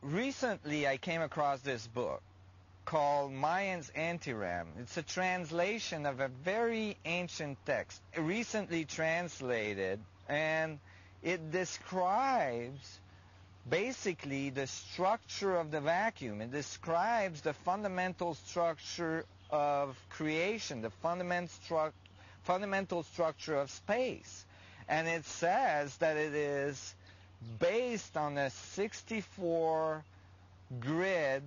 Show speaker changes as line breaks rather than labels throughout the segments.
recently I came across this book called Mayans Aintiram. It's a translation of a very ancient text, recently translated, and it describes basically the structure of the vacuum. It describes the fundamental structure of creation, the fundamental structure of space. And it says that it is based on a 64 grid,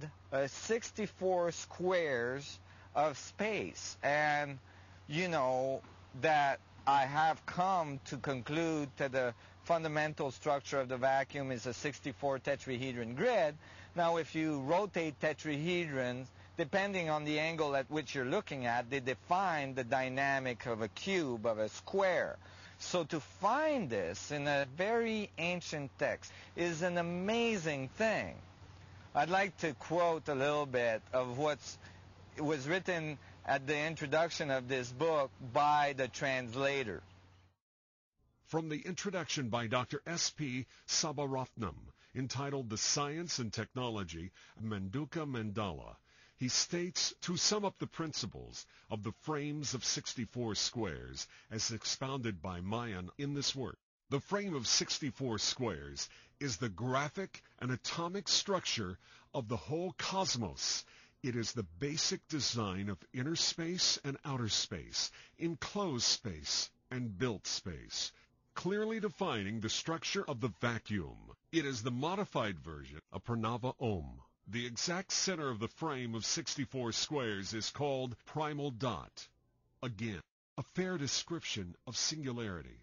64 squares of space. And you know that I have come to conclude that the fundamental structure of the vacuum is a 64 tetrahedron grid. Now if you rotate tetrahedrons, depending on the angle at which you're looking at, they define the dynamic of a cube, of a square. So to find this in a very ancient text is an amazing thing. I'd like to quote a little bit of what was written at the introduction of this book by the translator.
From the introduction by Dr. S.P. Sabaratnam, entitled The Science and Technology of Manduka Mandala, he states, to sum up the principles of the frames of 64 squares as expounded by Mayan in this work. The frame of 64 squares is the graphic and atomic structure of the whole cosmos. It is the basic design of inner space and outer space, enclosed space and built space, clearly defining the structure of the vacuum. It is the modified version of Pranava Om. The exact center of the frame of 64 squares is called primal dot. Again, a fair description of singularity.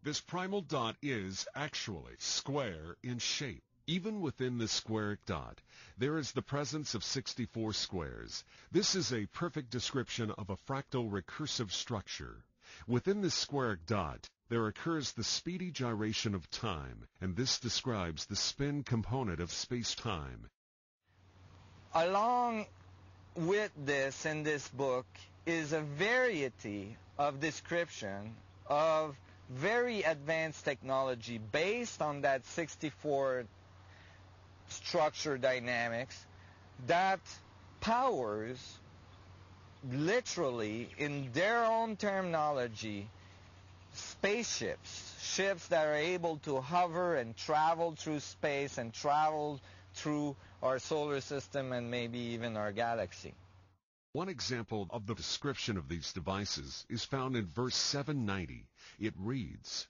This primal dot is actually square in shape. Even within the squaric dot, there is the presence of 64 squares. This is a perfect description of a fractal recursive structure. Within the squaric dot, there occurs the speedy gyration of time, and this describes the spin component of space-time.
Along with this in this book is a variety of description of very advanced technology based on that 64 structure dynamics that powers, literally in their own terminology, spaceships, ships that are able to hover and travel through space and travel through our solar system and maybe even our galaxy.
One example of the description of these devices is found in verse 790. It reads,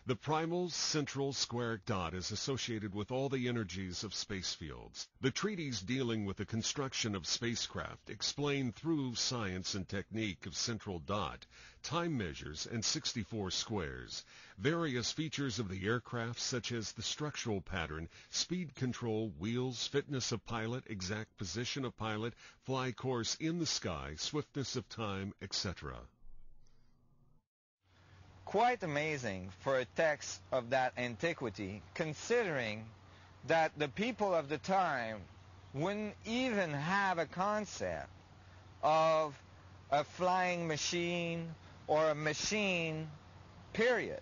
"The primal central squaric dot is associated with all the energies of space fields. The treaties dealing with the construction of spacecraft explain through science and technique of central dot, time measures, and 64 squares, various features of the aircraft such as the structural pattern, speed control, wheels, fitness of pilot, exact position of pilot, fly course in the sky, swiftness of time, etc."
Quite amazing for a text of that antiquity, considering that the people of the time wouldn't even have a concept of a flying machine or a machine, period.